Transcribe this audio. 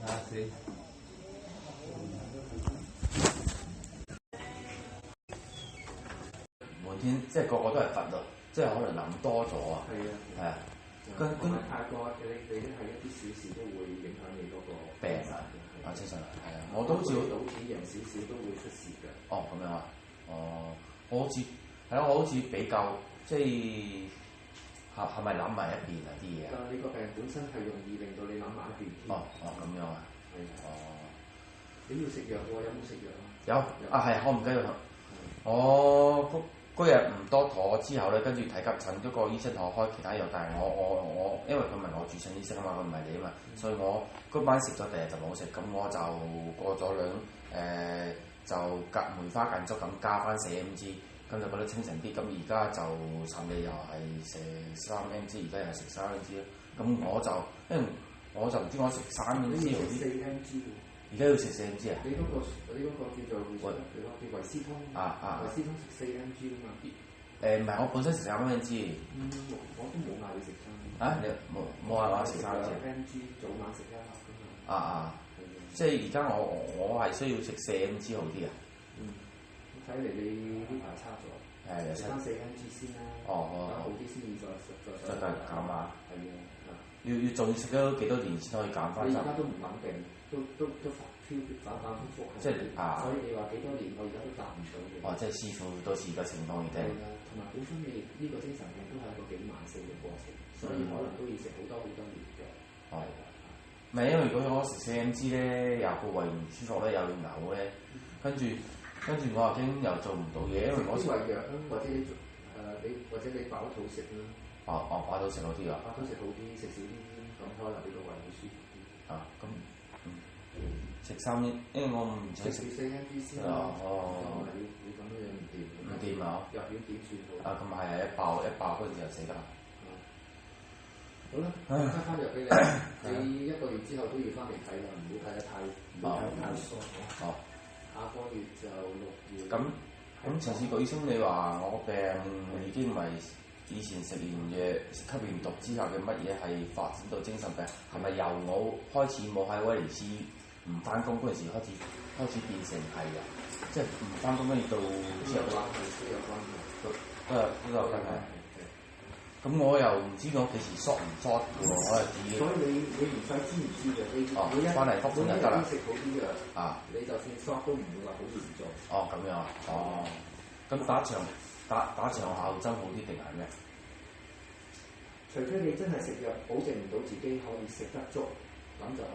睇下先。滿天即係個個都係佛咯，即係可能諗多咗啊。係啊。跟太過你都係一啲小事都會影響你嗰個病啊。啊，精神係啊，我都好似賭錢贏少少都會出事㗎。哦，咁樣啊。哦，我好似係咯，我好似比較即係係咪諗埋一邊啊啲嘢啊？你個病本身係容易令到你諗埋一邊添。哦，咁樣啊。係啊。哦。你要食藥喎？有冇食藥啊？有啊，係我唔記得咗。我嗰日唔多妥之後咧，跟住睇急診嗰個醫生同我開其他藥，但係我因為佢唔係我主診醫生啊嘛，佢唔係你啊嘛，所以我嗰晚食咗第日就冇食，咁我就過咗就隔梅花間竹咁加翻4mg，咁就覺得清醒啲。咁而家就尋日又係食3mg，而家又食3mg咯。咁因為我就唔知我食3mg好啲。4mg 而家要食4mg啊？你嗰個叫做叫維斯通。維斯通食4mg啊嘛。唔係，我本身食3mg。我都冇嗌你食3mg。啊？你冇嗌我食3mg？早晚食1粒㗎嘛。即係而家我係需要食4mg好啲啊。睇嚟你呢排差咗。食翻4mg先啦。好啲先至再減啊。係啊。要仲要食咗幾多年先可以減翻？你而家都唔穩定，都反反覆覆。即係所以你話幾多年，我而家都答唔到嘅。即係師傅到時嘅情況而定。係啊，同埋本身你呢個精神病都係一個幾慢性嘅過程，所以可能都要食好多年嘅。係啊。唔係因為如果我食4mg咧，又個胃唔舒服咧，又要嘔咧，跟住我又驚又做唔到嘢，因為我食啲胃藥啦，或者你飽肚食啦。飽肚食好啲啊！飽肚食好啲，食少啲煙，咁可能呢個胃會舒服啲。咁食3mg，因為我唔想食4mg先啦。你咁樣唔掂。唔掂啊！入院點算好？咁係一爆嗰陣時就死得啦。好啦，加翻藥俾你。你1個月之後都要翻嚟睇啦，唔好睇得太疏。下個月就6月。咁陳志國醫生，你話我個病已經唔係以前食完嘢吸完毒之後嘅乜嘢，係發展到精神病？係咪由我開始冇喺威尼斯唔翻工嗰陣時開始變成係啊？即係唔翻工跟住到之後都有關係。咁我又唔知我幾時 short 唔 short 嘅喎，我又自己。所以你唔使知唔知嘅，你翻嚟覆診就得啦。食好啲藥。你就算 short 都唔會話好嚴重。咁樣啊。咁打長效針好啲定係咩？除非你真係食藥保證唔到自己可以食得足，咁就可以。